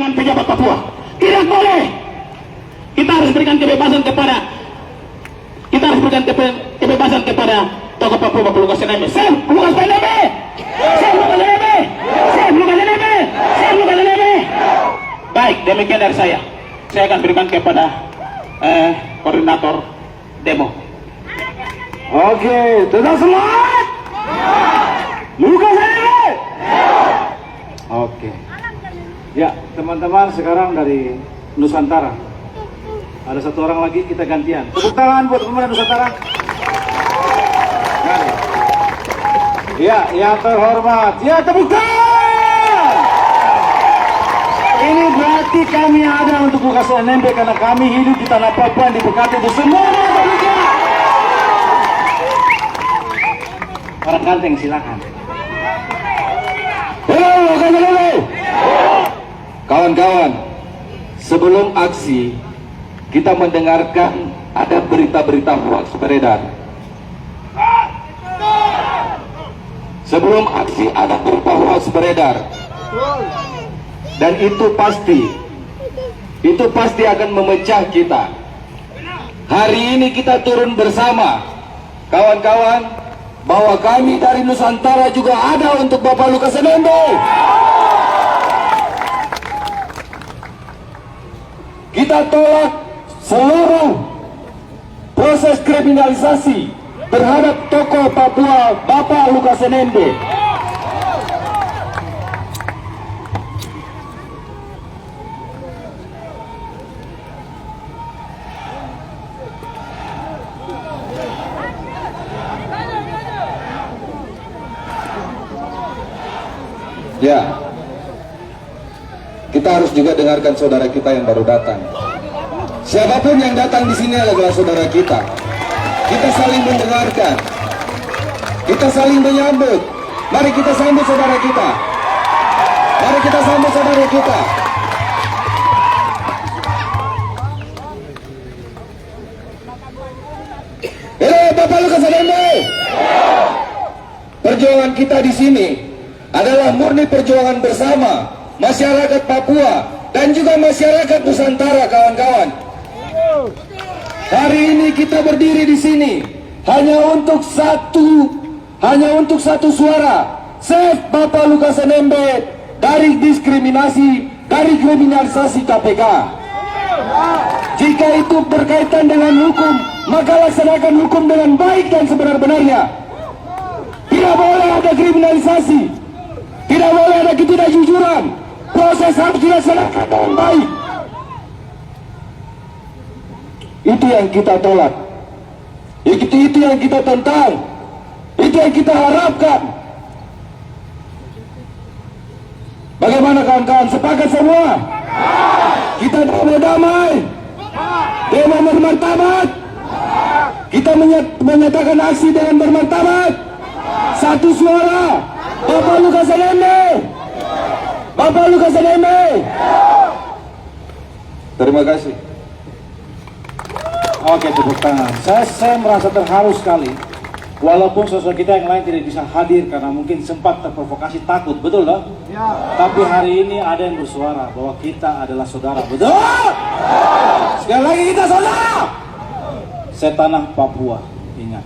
dengan pejabat Papua. Tidak boleh. Kita harus berikan kebebasan kepada tokoh Papua Bapak Lukas NMB. Sam Lukas NMB. Baik, demikian dari saya. Saya akan berikan kepada koordinator demo. Oke, tetap semangat. Lukas NMB. Oke. Ya, teman-teman, sekarang dari Nusantara. Ada satu orang lagi, kita gantian. Tepuk tangan buat teman-teman Nusantara. Ya, yang terhormat. Ya, tepuk tangan. Ini berarti kami ada untuk Lukas NMB karena kami hidup di tanah Papua yang diberkati itu semua. Orang ganteng, silakan. Halo. Kawan-kawan, sebelum aksi kita mendengarkan ada berita-berita hoax beredar. Sebelum aksi ada berita hoax beredar. Dan itu pasti akan memecah kita. Hari ini kita turun bersama, kawan-kawan, bahwa kami dari Nusantara juga ada untuk Bapak Lukas NMB. Kita tolak seluruh proses kriminalisasi terhadap tokoh Papua Bapak Lukas NMB. Ya, kita harus juga dengarkan saudara kita yang baru datang. Siapapun yang datang di sini adalah saudara kita. Kita saling mendengarkan, kita saling menyambut. Mari kita sambut saudara kita. Mari kita sambut saudara kita. Halo Bapak Lukas NMB. Perjuangan kita di sini adalah murni perjuangan bersama masyarakat Papua dan juga masyarakat Nusantara, kawan-kawan. Hari ini kita berdiri di sini hanya untuk satu suara. Save Bapak Lukas NMB dari diskriminasi, dari kriminalisasi KPK. Jika itu berkaitan dengan hukum, maka laksanakan hukum dengan baik dan sebenar-benarnya. Tidak boleh ada kriminalisasi. Tidak boleh ada ketidakjujuran. Proses harus dilaksanakan dengan baik. Itu yang kita tolak. Itu yang kita tentang. Itu yang kita harapkan. Bagaimana kawan-kawan? Sepakat semua? Kita demo damai. Demo bermartabat. Kita menyatakan aksi dengan bermartabat. Satu suara. Bapak Lukas NMB. Bapak Lukas NMB. Terima kasih. Oke, tepuk tangan. Saya merasa terharu sekali. Walaupun sosok kita yang lain tidak bisa hadir karena mungkin sempat terprovokasi takut, betul dong? Ya. Tapi hari ini ada yang bersuara bahwa kita adalah saudara, betul? Sekali lagi kita saudara. Setanah Papua, ingat.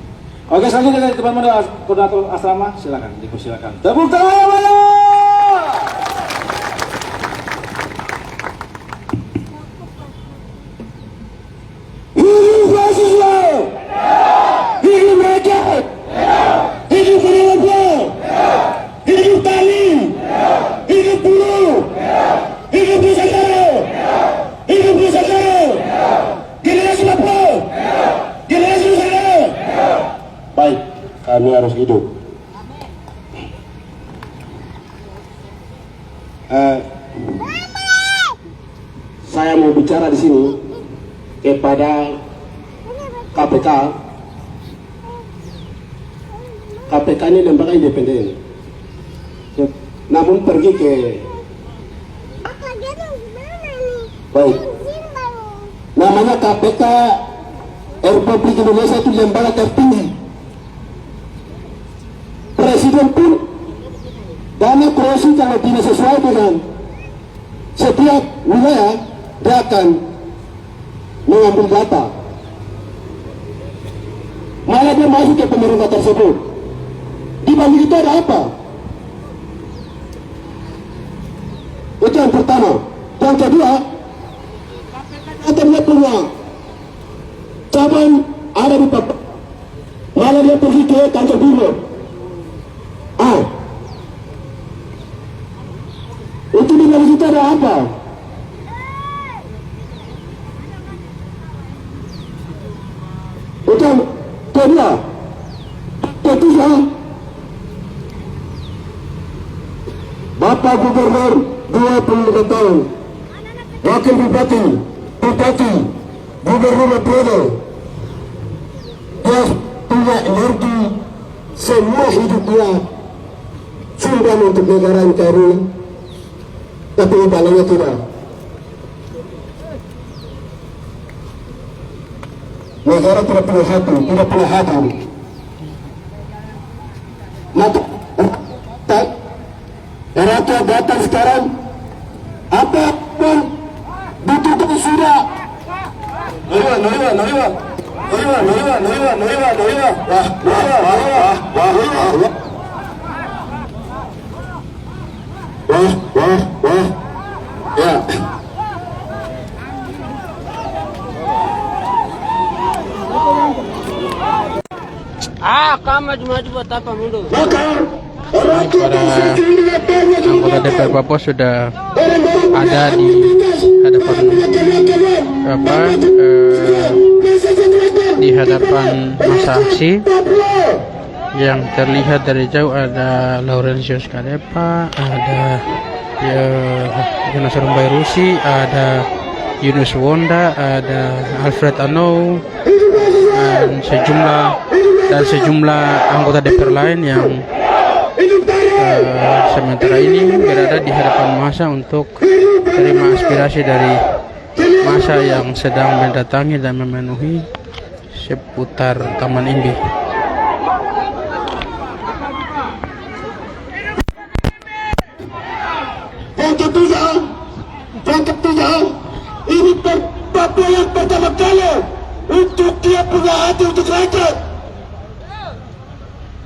Oke, selanjutnya dari teman-teman koordinator asrama, silakan, dipersilakan. Tepuk tangan yang mana? Hidup mahasiswa, hidup rakyat, hidup penelitian, hidup tani, hidup buruh, hidup Nusantara, hidup Nusantara, generasi Papua, generasi Nusantara. Baik, kami harus hidup. Saya mau bicara di sini kepada KPK. KPK ini lembaga independen. Namun pergi ke baik. Namanya KPK Republik Indonesia itu lembaga tertinggi. Presiden pun dana korupsi kalau tidak sesuai dengan setiap wilayah dia akan mengambil data. Malah dia masuk ke pemerintah tersebut. Di balik itu ada apa? Itu yang pertama. Yang kedua, dia punya cabang ada di Papua. Malah dia pergi ke kantor gubernur. Itu di balik itu ada apa? Itu yang kedua. Ketiga, Bapak Gubernur 25 tahun, Wakil Bupati, Gubernur Prodo, dia punya energi semua hidup dia sudah untuk negara NKRI, tapi imbalannya tidak. Negara tidak punya hati. Maka rakyat datang sekarang, apapun ditutup sudah. Ya. Kamu maju buat apa mundur? Para anggota DPR Papua sudah ada di hadapan di hadapan masa aksi. Yang terlihat dari jauh ada Laurentius Kadepa, ada Jonas Rumbai Rusi, ada Yunus Wonda, ada Alfred Anou, dan sejumlah anggota DPR lain yang sementara ini berada di hadapan massa untuk terima aspirasi dari massa yang sedang mendatangi dan memenuhi seputar Taman Imbi. Yang ketiga, ini Papua yang pertama kali untuk dia punya hati untuk rakyat.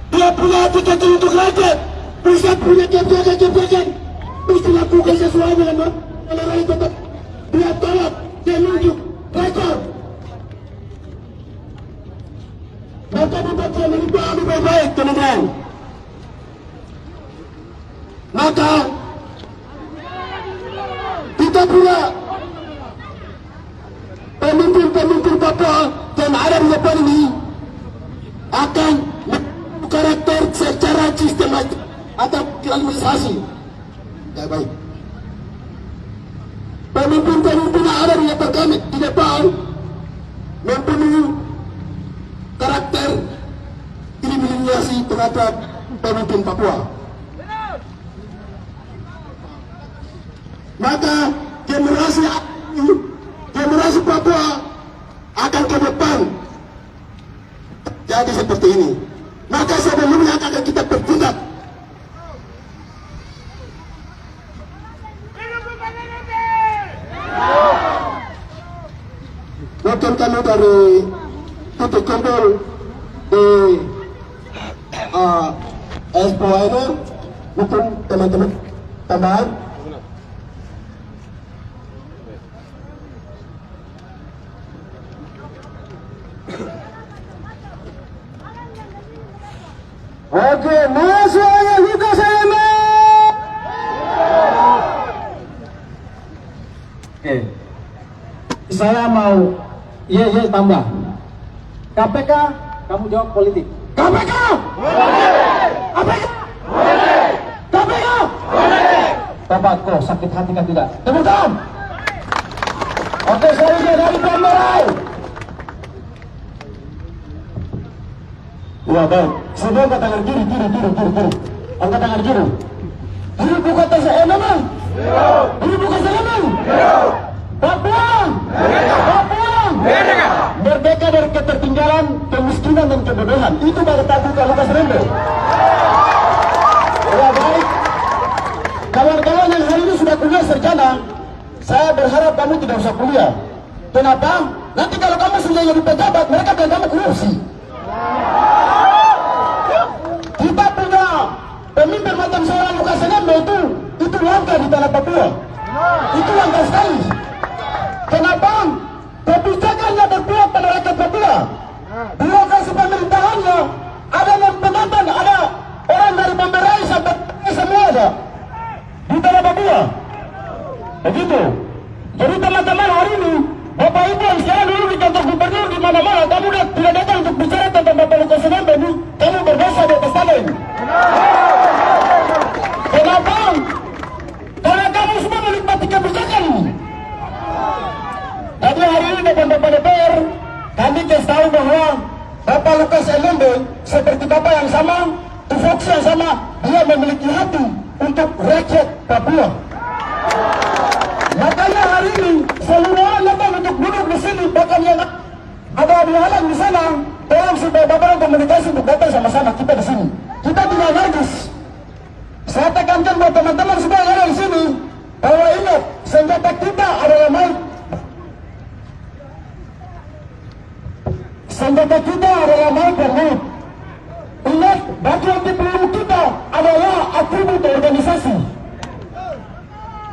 Dia punya hati untuk rakyat. Bisa punya kebijakan, bisa lakukan sesuai dengan kalau rakyat tetap dia tolak, dia nunjuk rakyat. Maka membuat yang lebih baik, teman-teman. Maka kita punya pemimpin Papua yang ada di depan ini akan karakter secara sistematik atau kriminalisasi. Ya baik. Pemimpin yang ada di depan kami di depan mempunyai karakter kriminalisasi terhadap pemimpin Papua. Maka generasi Papua akan ke depan jadi seperti ini. Maka sebelumnya akan kita bertindak. Mungkin kami dari titik kumpul di Expo ini, mungkin teman-teman tambahan. Oke, masuk aja kita sama. Oke, saya mau tambah. KPK, kamu jawab politik. KPK, KPK, KPK. Bapak kok sakit hati kan tidak? Tepuk tangan. Oke, selanjutnya dari Pemberai. Ya baik, semua angkat tangan kiri. Angkat tangan kiri. Kiri buka tas memang. Kiri buka memang. Papua. Merdeka dari ketertinggalan, kemiskinan dan kebodohan. Itu baru takut Lukas NMB. Ya baik. Kawan-kawan yang hari ini sudah punya sarjana, saya berharap kamu tidak usah kuliah. Kenapa? Nanti kalau kamu sudah jadi pejabat, mereka bilang kamu korupsi. Kita punya pemimpin macam seorang Lukas NMB itu langka di tanah Papua. Itu langka sekali. Kenapa? Kebijakannya berpihak pada rakyat Papua. Birokrasi pemerintahannya ada penonton, ada orang dari Mamberai sampai semua ada di tanah Papua. Begitu. Jadi teman-teman hari ini, Bapak Ibu yang sekarang dulu di kantor gubernur di mana-mana, kamu tidak datang untuk bicara tentang Bapak Lukas NMB ini, kamu berdosa di atas tanah ini. Kenapa? Karena kamu semua menikmati kebijakan ini. Tapi hari ini Bapak DPR, kami kasih tahu bahwa Bapak Lukas NMB seperti Bapak yang sama, tupoksi yang sama, dia memiliki hati untuk rakyat Papua. Makanya hari ini seluruh orang datang untuk duduk di sini, bahkan yang ada di halang di sana, tolong supaya Bapak komunikasi untuk datang sama-sama kita di sini. Kita tidak najis. Saya tekankan buat teman-teman semua yang ada di sini bahwa ingat senjata kita adalah mic. Senjata kita adalah mic dan mic. Ingat, batu anti peluru kita adalah atribut organisasi.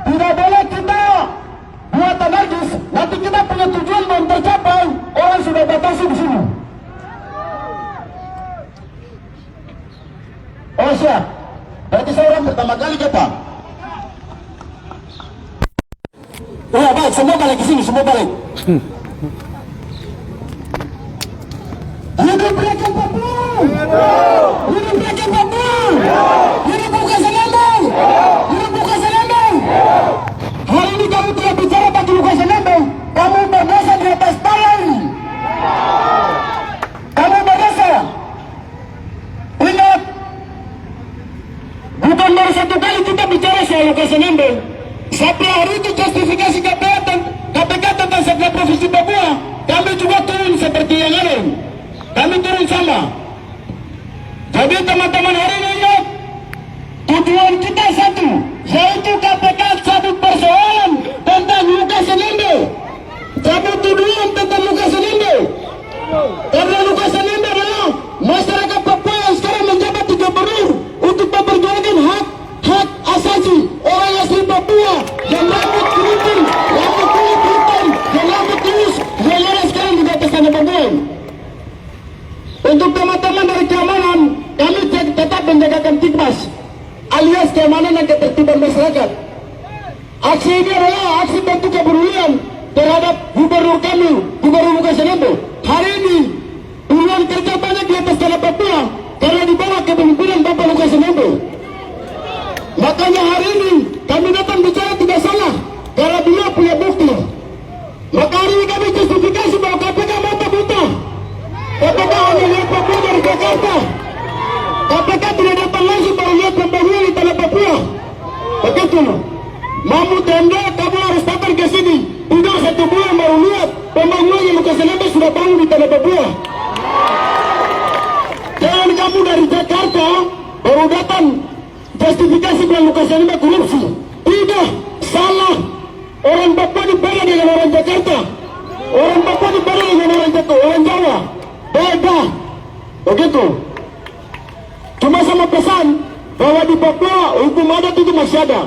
Tidak boleh kita buat najis. Nanti kita punya tujuan belum tercapai, orang sudah batasi di sini. Oh siap. Berarti saya orang pertama kali kita. Ya baik, semua balik ke sini, semua balik. Hidup rakyat Papua! Hidup rakyat Papua! Hidup Lukas NMB! Hidup Lukas NMB! Hari ini kamu tidak bicara bagi Lukas NMB, kamu berdosa di atas tanah ini. Kamu berdosa. Ingat, bukan baru satu kali kita bicara soal Lukas NMB. Sampai hari itu justifikasi KPK tentang Sekda Provinsi Papua, kami juga turun seperti yang lain. Kami turun sama. Jadi teman-teman hari ini ingat, tujuan kita satu, yaitu KPK cabut persoalan tentang Lukas NMB. Cabut tuduhan tentang Lukas NMB. Karena Lukas NMB adalah masyarakat Papua yang sekarang menjabat di gubernur untuk memperjuangkan hak asasi orang asli Papua yang rambut keriting, rambut kulit hitam, yang rambut lurus, yang ada sekarang di atas tanah Papua. Untuk teman-teman dari keamanan, kami tetap menjaga Kamtibmas alias keamanan dan ketertiban masyarakat. Aksi ini adalah aksi bentuk kepedulian terhadap gubernur kami, Gubernur Lukas NMB. Hari ini, puluhan kerja banyak di atas tanah Papua karena di bawah kepemimpinan Bapak Lukas NMB. Makanya hari ini kami datang bicara tidak salah karena beliau punya bukti. Maka hari ini kami justifikasi bahwa KPK mata buta. KPK hanya lihat Papua dari Jakarta. KPK tidak datang langsung baru lihat pembangunan di tanah Papua. Begitu. Mahmud Enda, kamu harus datang ke sini. Tidak 1 bulan baru lihat pembangunan yang Lukas NMB sudah bangun di tanah Papua. Jangan kamu dari Jakarta baru datang justifikasi bilang Lukas NMB korupsi. Tidak, salah. Orang Papua dibela dengan orang Jakarta. Orang Papua dibela dengan orang Jawa. Beda. Begitu. Cuma sama pesan bahwa di Papua hukum adat itu masih ada.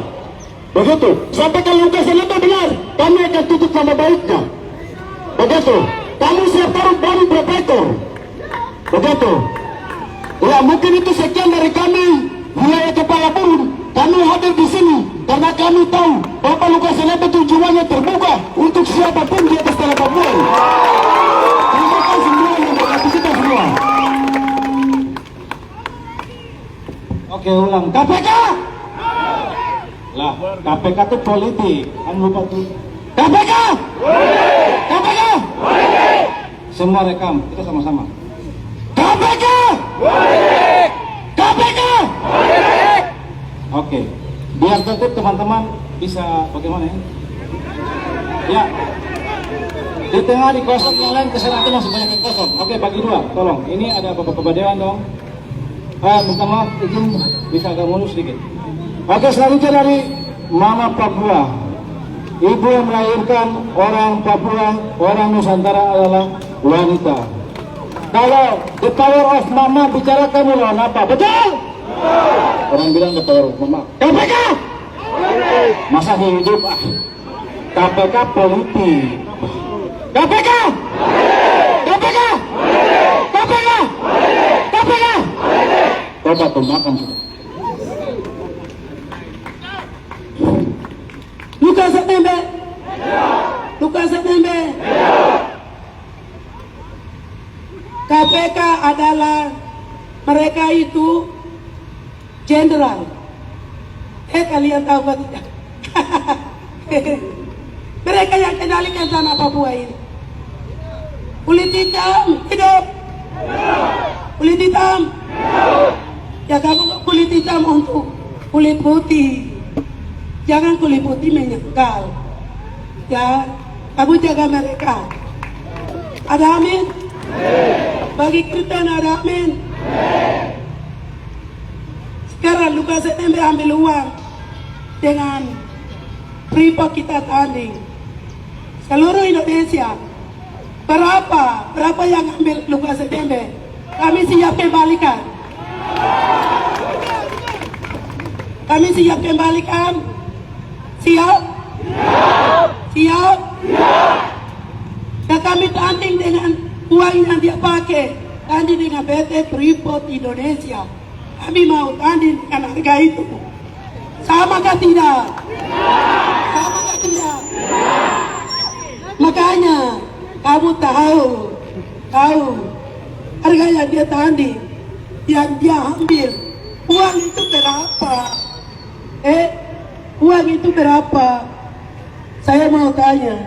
Begitu. Sampai kalau Lukas NMB benar, kami akan tutup nama baiknya. Begitu. Kamu siap taruh baru berapa ekor? Begitu. Ya mungkin itu sekian dari kami, wilayah Kepala Burun. Kami hadir di sini karena kami tahu Bapak Lukas NMB tujuannya terbuka untuk siapapun di atas tanah Papua. Terima kasih semua yang berkati kita semua. Oke, ulang. KPK! Lah, KPK itu politik. Kan lupa tuh. KPK! KPK! Semua rekam, kita sama-sama. KPK! KPK! Oke, biar tertib teman-teman bisa bagaimana ya? Ya, di tengah di kosong yang lain kesana itu masih banyak yang kosong. Oke, bagi dua, tolong. Ini ada bapak-bapak dewan dong. Minta maaf, izin bisa agak mulus sedikit. Oke, selanjutnya dari Mama Papua. ibu yang melahirkan orang Papua, orang Nusantara adalah wanita. Kalau the power of mama bicara kamu lawan apa? Betul? Orang bilang the power of mama. KPK? Masa hidup ah. KPK politik. KPK? KPK? KPK? KPK? Coba tuh makan sudah. Lukas NMB. Lukas NMB. KPK adalah mereka itu jenderal. Kalian tahu apa tidak? Mereka yang kendalikan tanah Papua ini. Kulit hitam hidup. Kulit hitam. Ya kamu kulit hitam untuk kulit putih. Jangan kulit putih menyangkal. Ya, kamu jaga mereka. Ada amin? Bagi kita ada amin. Sekarang Lukas NMB ambil uang dengan Freeport kita tanding. Seluruh Indonesia. Berapa yang ambil Lukas NMB? Kami siap kembalikan. Kami siap kembalikan. Siap? Siap? Dan kami tanding dengan uang yang dia pakai. Tanding dengan PT Freeport Indonesia. Kami mau tanding dengan harga itu. Sama kah tidak? Sama kah tidak? Makanya kamu tahu harga yang dia tanding, yang dia ambil, uang itu berapa? Uang itu berapa? Saya mau tanya.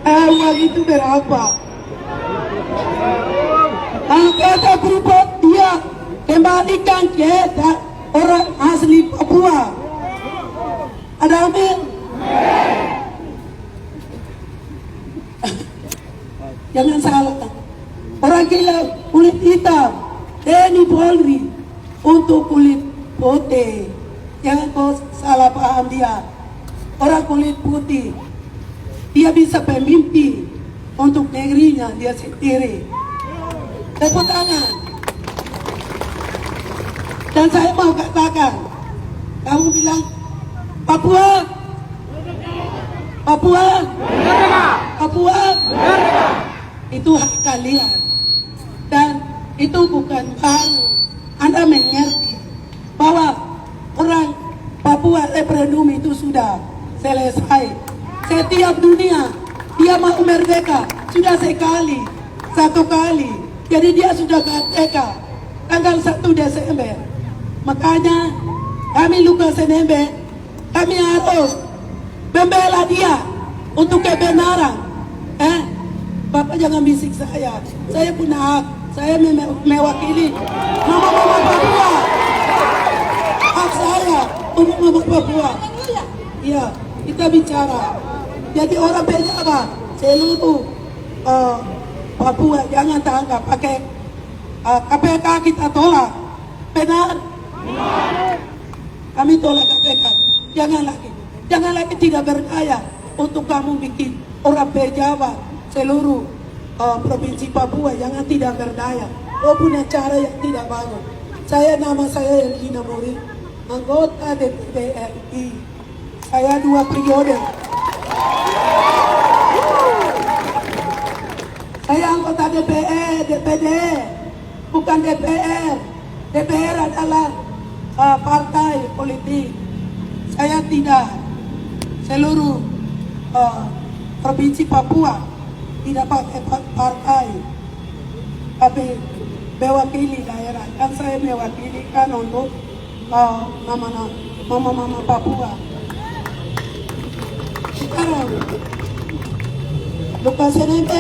Uang itu berapa? Kata Freeport dia kembalikan ke orang asli Papua. Ada amin? Jangan salah. Orang gila kulit hitam, TNI Polri untuk kulit putih. Jangan kau salah paham dia. Orang kulit putih, dia bisa pemimpin untuk negerinya dia sendiri. Tepuk tangan. Dan saya mau katakan, kamu bilang Papua, Papua, Papua, itu hak kalian. Dan itu bukan baru. Anda mengerti bahwa orang Papua referendum itu sudah selesai. Setiap dunia dia mau merdeka sudah sekali, satu kali. Jadi dia sudah merdeka tanggal 1 Desember. Makanya kami Lukas NMB, kami harus membela dia untuk kebenaran. Bapak jangan bisik saya punya hak, saya mewakili mama-mama Papua. Hak saya untuk mama Papua. Iya, kita bicara. Jadi orang pejabat seluruh Papua jangan tanggap pakai KPK kita tolak. Benar? Kami tolak KPK. Jangan lagi tidak berdaya untuk kamu bikin orang pejabat seluruh provinsi Papua jangan tidak berdaya. Kau punya cara yang tidak bagus. Nama saya Elgina Mori, anggota DPD RI. Saya 2 periode. Saya anggota DPD, bukan DPR. DPR adalah partai politik. Saya tidak seluruh provinsi Papua tidak pakai partai, tapi mewakili daerah. Dan saya mewakili kan untuk mama-mama Papua. Sekarang Lukas NMB,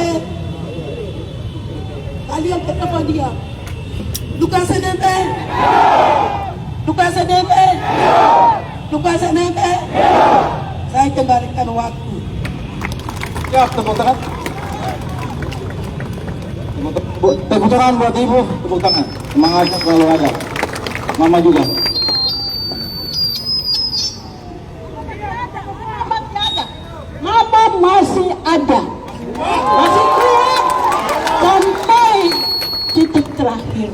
kalian kenapa diam? Lukas NMB, Lukas NMB, Lukas NMB, saya kembalikan waktu. Siap, tepuk tangan. Tepuk tangan buat ibu, tepuk tangan. Semangatnya selalu ada. Mama juga. masih ada, masih kuat sampai titik terakhir.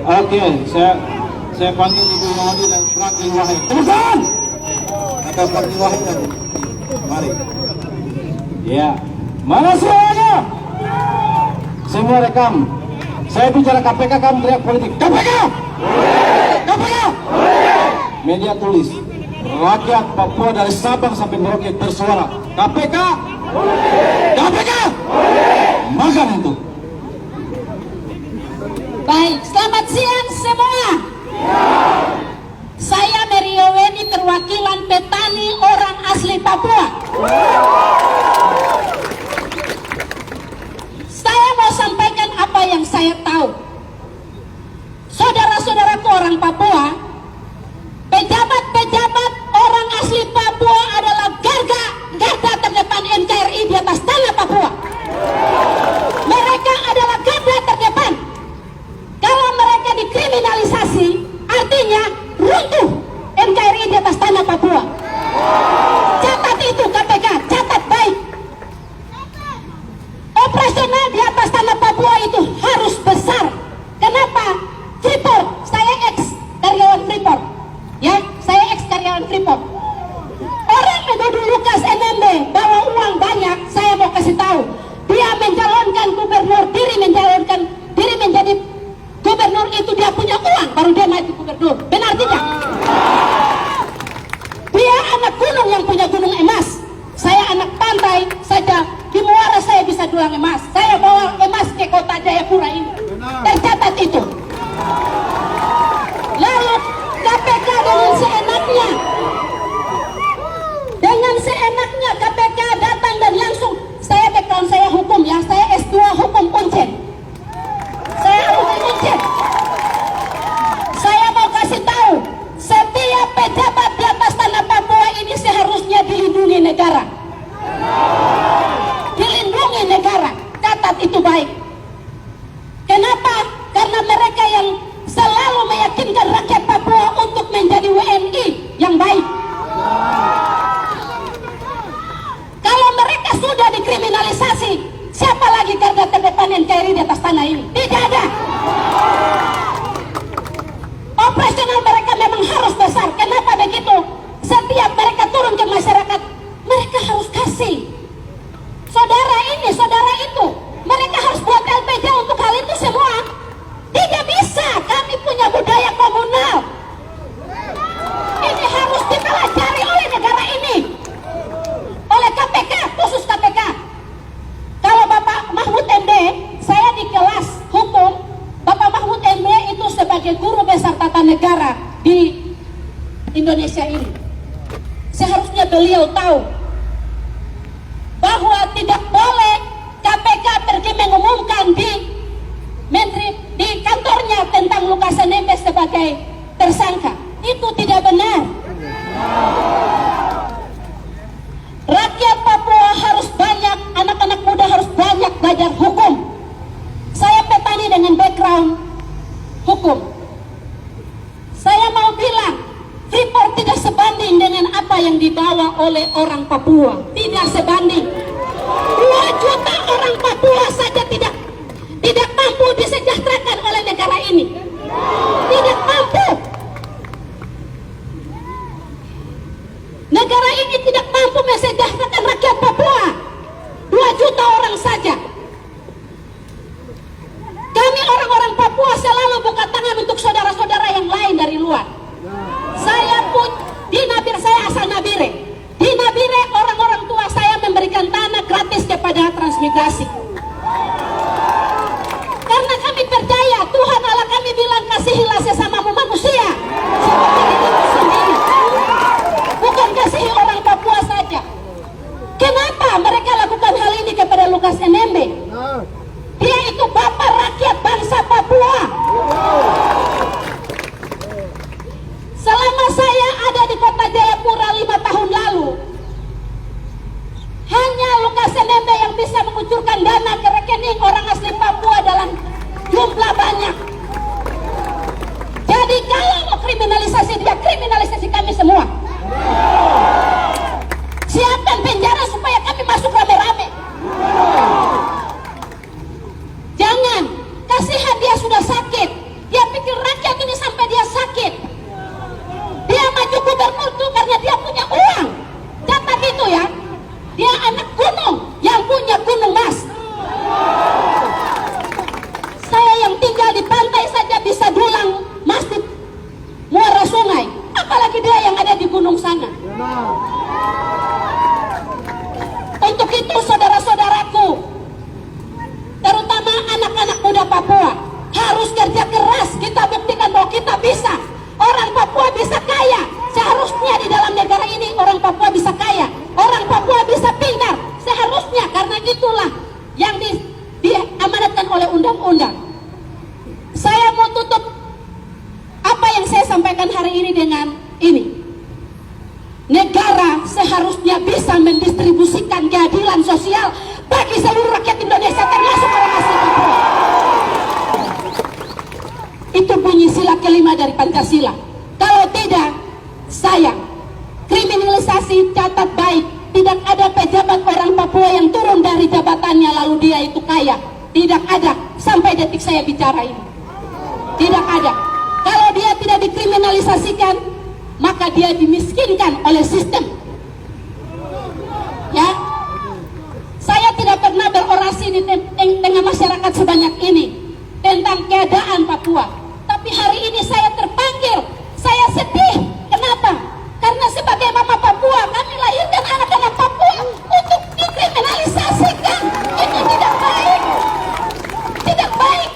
Oke, saya panggil Ibu Mahdi dan Franky Wahid. Temukan! Atau Franky Wahid lagi. Mari. Ya, mana suaranya? Semua rekam. Saya bicara KPK, kamu teriak politik. KPK! KPK! Media tulis. Rakyat Papua dari Sabang sampai Merauke bersuara. KPK! KPK! Makan itu. Baik, selamat siang semua. Saya Mario Weni, perwakilan petani orang asli Papua. Saya mau sampaikan apa yang saya tahu. Saudara-saudaraku orang Papua, pejabat-pejabat orang asli Papua adalah garda terdepan NKRI di atas tanah Papua. Mereka adalah garda terdepan. Kalau mereka dikriminalisasi, artinya runtuh NKRI di atas tanah Papua. Catat itu KPK, catat baik. Operasional di atas tanah Papua itu harus besar. Kenapa? Freeport, saya ex karyawan Freeport. Ya, saya ex karyawan Freeport. Orang menuduh Lukas NMB bawa uang banyak, saya mau kasih tahu. Dia mencalonkan gubernur, diri menjadi gubernur itu dia punya uang, baru dia maju gubernur. Benar tidak? Dia anak gunung yang punya gunung emas. Saya anak pantai saja, di Muara saya bisa dulang emas. Saya bawa emas ke kota Jayapura ini. Tercatat itu. Lalu KPK dengan seenaknya KPK datang dan langsung, saya background saya hukum ya, saya S2 hukum Uncen. Saya hukum Uncen. Saya mau kasih tahu, setiap pejabat di atas tanah Papua ini seharusnya dilindungi negara. Dilindungi negara, catat itu baik. Kenapa? Karena mereka yang selalu meyakinkan rakyat Papua untuk menjadi WNI yang baik. Kalau mereka sudah dikriminalisasi, siapa lagi garda terdepan NKRI di atas tanah ini? Tidak ada. Operasional mereka memang harus besar. Kenapa begitu? Setiap mereka turun ke masyarakat, mereka harus kasih. Saudara ini, saudara itu. Mereka harus buat LPG untuk hal itu semua. Tidak bisa, kami punya budaya komunal. Ini harus dipelajari oleh negara ini. Oleh KPK, khusus KPK. Kalau Bapak Mahfud MD, saya di kelas hukum, Bapak Mahfud MD itu sebagai guru besar tata negara di Indonesia ini. Seharusnya beliau tahu bahwa tidak boleh KPK pergi mengumumkan di kantornya tentang Lukas NMB sebagai tersangka. Itu tidak benar. Rakyat Papua harus banyak, anak-anak muda harus banyak belajar hukum. Saya petani dengan background hukum. Saya mau bilang, Freeport tidak sebanding dengan apa yang dibawa oleh orang Papua. Tidak sebanding. 2 juta orang Papua saja tidak mampu disejahterakan oleh negara ini. Tidak mampu. Negara ini tidak mampu mesejahterakan rakyat Papua. 2 juta orang saja. Kami orang-orang Papua selalu buka tangan untuk saudara-saudara yang lain dari luar. Saya pun di Nabire, saya asal Nabire. Di Nabire orang-orang tua saya memberikan tanah gratis kepada transmigrasi. Karena kami percaya Tuhan Allah kami bilang kasihilah sesamamu manusia seperti dirimu sendiri. Bukan kasihi orang Papua saja. Kenapa mereka lakukan hal ini kepada Lukas NMB? Dia itu bapak rakyat bangsa Papua. Selama saya ada di kota Jayapura 5 tahun lalu, hanya Lukas NMB mengucurkan dana ke rekening orang asli Papua dalam jumlah banyak. Jadi kalau mau kriminalisasi dia, kriminalisasi kami semua. Siapkan penjara supaya kami masuk rame-rame. Jangan, kasihan dia sudah sakit. Dia pikir rakyat ini sampai dia sakit. Dia maju gubernur itu karena dia punya uang. Catat itu ya. Dia anak gunung yang punya gunung mas. Saya yang tinggal di pantai saja bisa dulang mas di muara sungai. Apalagi dia yang ada di gunung sana. Untuk itu saudara-saudaraku, terutama anak-anak muda Papua, harus kerja keras. Kita buktikan bahwa kita bisa. Orang Papua bisa kaya. Seharusnya di dalam negara ini orang Papua bisa kaya. Orang Papua bisa pintar. Seharusnya, karena itulah yang diamanatkan oleh undang-undang. Saya mau tutup apa yang saya sampaikan hari ini dengan ini. Negara seharusnya bisa mendistribusikan keadilan sosial bagi seluruh rakyat Indonesia, termasuk orang asli Papua. Itu bunyi sila kelima dari Pancasila. Kalau tidak, sayang. Kriminalisasi, catat baik. Tidak ada pejabat orang Papua yang turun dari jabatannya lalu dia itu kaya. Tidak ada sampai detik saya bicara ini. Tidak ada. Kalau dia tidak dikriminalisasikan, maka dia dimiskinkan oleh sistem. Ya, saya tidak pernah berorasi di tengah masyarakat sebanyak ini tentang keadaan Papua. Tapi hari ini saya terpanggil, saya sedih. Kenapa? Karena sebagai mama Papua, kami lahirkan anak-anak Papua untuk dikriminalisasikan. Itu tidak baik. Tidak baik.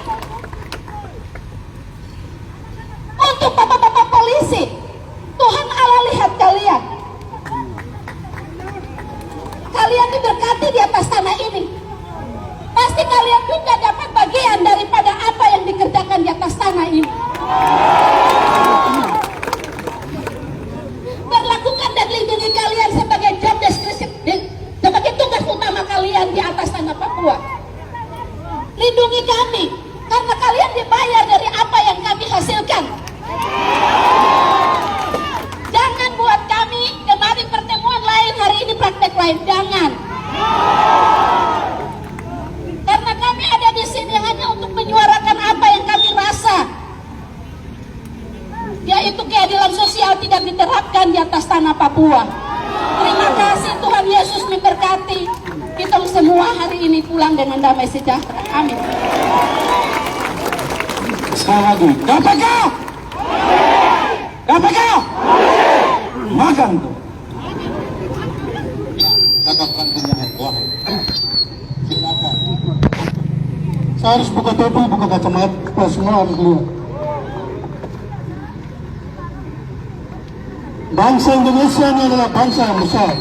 Untuk bapak-bapak polisi, Tuhan Allah lihat kalian. Kalian diberkati di atas tanah ini. Pasti kalian juga dapat bagian daripada apa yang dikerjakan di atas tanah ini. Berlakukan dan lindungi kalian sebagai job description, sebagai tugas utama kalian di atas tanah Papua. Lindungi kami, karena kalian dibayar dari apa yang kami hasilkan. Jangan buat kami kemarin pertemuan lain, hari ini praktek lain. Jangan. Karena kami ada di sini hanya untuk menyuarakan apa yang kami rasa, yaitu keadilan sosial tidak diterapkan di atas tanah Papua. Terima kasih, Tuhan Yesus memberkati kita semua hari ini pulang dengan damai sejahtera. Amin. Sekali lagi, KPK! KPK! Magang tuh. Katakan punya wah. Silakan. Saya harus buka topi, buka kacamata, semua harus lihat. Bangsa Indonesia ini adalah bangsa yang besar.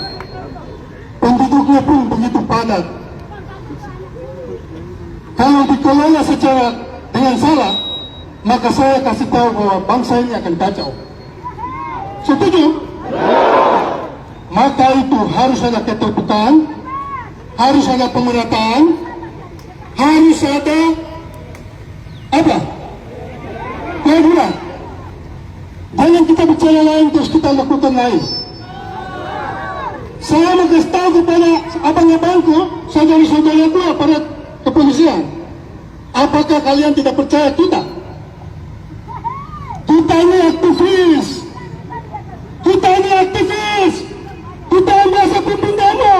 Penduduknya pun begitu padat. Kalau dikelola secara dengan salah, maka saya kasih tahu bahwa bangsa ini akan kacau. Setuju? Maka itu harus ada keterbukaan, harus ada pemerataan, harus ada apa? Keadilan. Jangan kita bicara lain terus kita lakukan lain. Saya mau kasih tahu kepada abang-abangku, saudara-saudaraku aparat kepolisian. Apakah kalian tidak percaya kita? Kita ini aktivis. Kita ini aktivis. Kita yang biasa pimpin demo.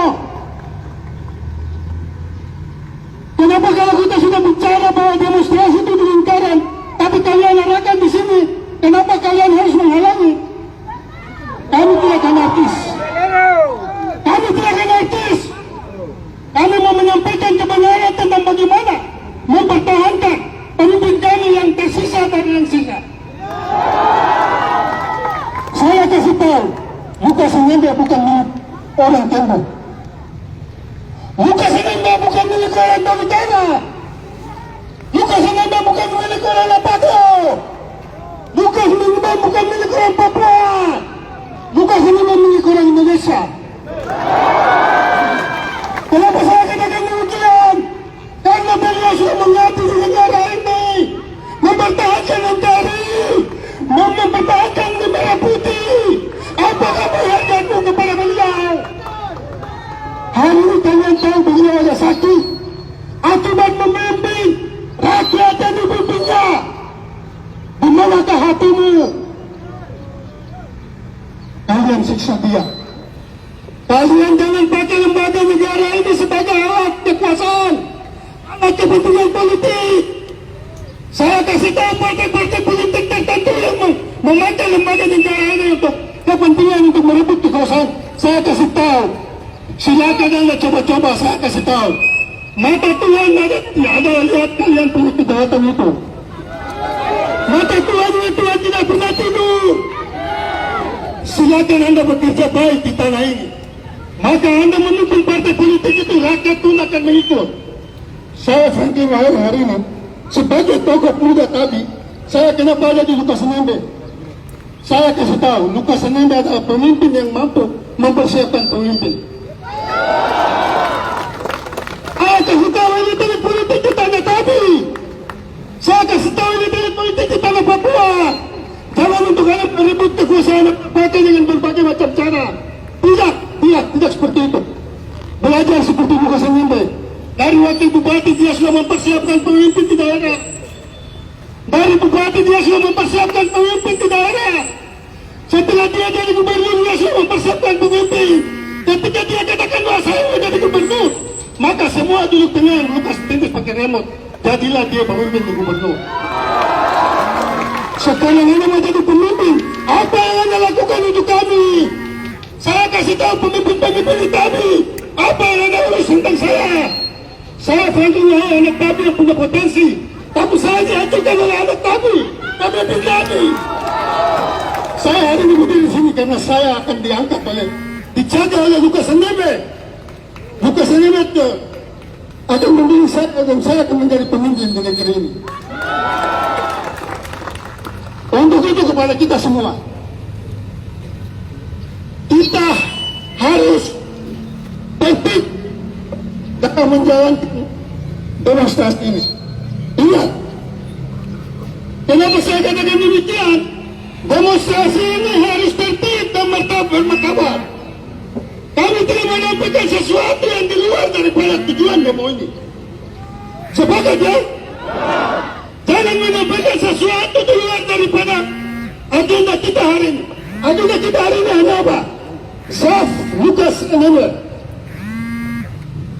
Kenapa kalau kita sudah bicara bahwa demonstrasi itu di lingkaran, tapi kalian arahkan di sini? Kenapa kalian harus menghalangi? Kami tidak anarkis. Kami tidak anarkis. Kami mau menyampaikan kebenaran tentang bagaimana mempertahankan pemimpin kami yang tersisa dari yang sisa. Saya kasih tahu, Lukas NMB bukan milik orang Tembok. Lukas NMB bukan milik orang Donggala. Lukas NMB bukan milik orang Lapako. Lukas NMB bukan milik orang Papua. Lukas NMB milik orang Indonesia. Kenapa saya katakan demikian? Hari ini kalian tahu beliau ada sakit. Akibat memimpin rakyat yang dipimpinnya. Di manakah hatimu? Kalian siksa dia. Kalian jangan pakai lembaga negara ini sebagai alat kekuasaan, alat kepentingan politik. Saya kasih tahu partai-partai politik tertentu yang memakai lembaga negara ini untuk kepentingan untuk merebut kekuasaan. Saya kasih tahu, silakan anda coba-coba. Saya kasih tahu, mata Tuhan ada lihat kalian punya kejahatan itu. Mata Tuhan tidak pernah tidur. Silakan anda bekerja baik di tanah ini. Maka anda mendukung partai politik itu, rakyat pun akan mengikut. Saya Franky Wahai hari ini sebagai tokoh muda tadi, saya kenapa ada di Lukas NMB? Saya kasih tahu, Lukas NMB adalah pemimpin yang mampu mempersiapkan pemimpin. Saya kasih tahu ini dari politik di tanah tadi. Saya kasih tahu ini dari politik di tanah Papua. Jangan untuk anda merebut kekuasaan pakai dengan berbagai macam cara. Tidak seperti itu. Belajar seperti Lukas NMB. Dari wakil bupati dia sudah mempersiapkan pemimpin di daerah. Dari bupati dia sudah mempersiapkan pemimpin di daerah. Setelah dia jadi gubernur dia sudah mempersiapkan pemimpin. Ketika dia katakan bahwa saya mau jadi gubernur, maka semua duduk dengan Lukas Tindis pakai remote. Jadilah dia pemimpin di gubernur. Sekarang ini mau jadi pemimpin. Apa yang anda lakukan untuk kami? Saya kasih tahu pemimpin-pemimpin kami. Apa yang anda urus tentang saya? Saya Franky Wahai anak kami yang punya potensi. Tapi saya dihancurkan oleh anak kami. Pemimpin kami. Saya hari ini berdiri di sini karena saya akan diangkat dijaga oleh Lukas NMB. Lukas NMB akan memilih saya dan saya akan menjadi pemimpin di negeri ini. Untuk itu kepada kita semua, kita harus tertib dalam menjalankan demonstrasi ini. Ingat, kenapa saya katakan demikian? Demonstrasi ini harus tertib dan bermartabat. Kami tidak menyampaikan sesuatu yang di luar daripada tujuan demo ini. Sepakat ya? Jangan menyampaikan sesuatu di luar daripada agenda kita hari ini. Agenda kita hari ini hanya apa? Saf Lukas NMB.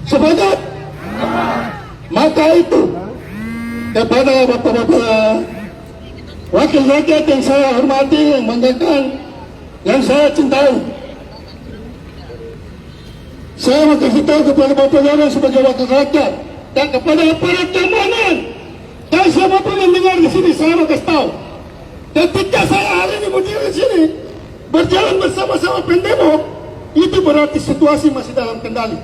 Sepakat? Maka itu kepada bapak-bapak wakil rakyat yang saya hormati, yang banggakan, yang saya cintai, saya mau kasih tahu kepada bapak-bapak sebagai wakil rakyat dan kepada aparat keamanan dan siapapun yang dengar di sini, saya mau kasih tahu, ketika saya hari ini berdiri di sini berjalan bersama-sama pendemo, itu berarti situasi masih dalam kendali.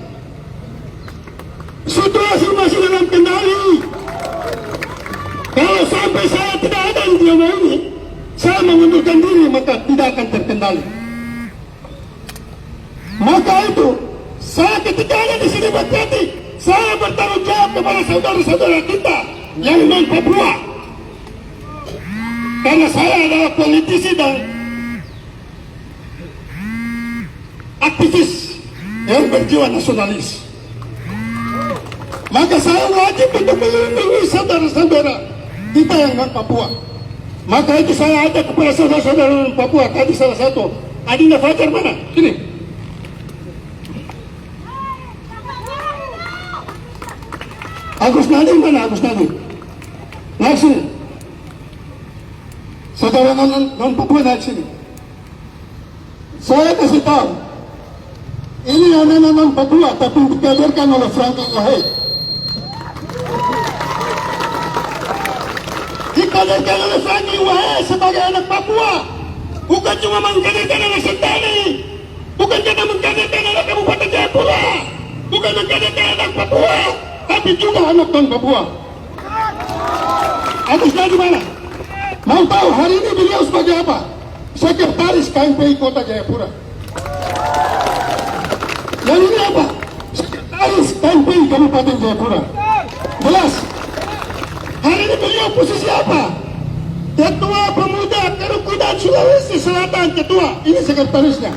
Situasi masih dalam kendali. Kalau sampai saya tidak ada di demo ini, saya mengundurkan diri, maka tidak akan terkendali. Maka itu, saya ketika ada di sini berarti saya bertanggung jawab kepada saudara-saudara kita yang non Papua. Karena saya adalah politisi dan aktivis yang berjiwa nasionalis. Maka saya wajib untuk melindungi saudara-saudara kita yang non Papua. Maka itu saya ajak kepada saudara-saudara non Papua. Tadi salah satu, Adinda Fajar mana? Sini. Agus Nadim mana? Agus Nadim. Naik sini. Saudara non Papua naik sini. Saya kasih tahu, ini anak non Papua tapi dikaderkan oleh Franky Wahai. Dikaderkan oleh Franky Wahai sebagai anak Papua, bukan cuma mengkaderkan anak Sentani, bukan cuma mengkaderkan anak Kabupaten Jayapura, bukan mengkaderkan anak Papua, tapi juga anak non Papua. Agus Nadim mana? Mau tahu hari ini beliau sebagai apa? Sekretaris KMPI Kota Jayapura. Dan ini apa? Sekretaris KMPI Kabupaten Jayapura. Jelas. Hari ini beliau posisi apa? Ketua Pemuda Kerukudan Sulawesi Selatan, ketua. Ini sekretarisnya.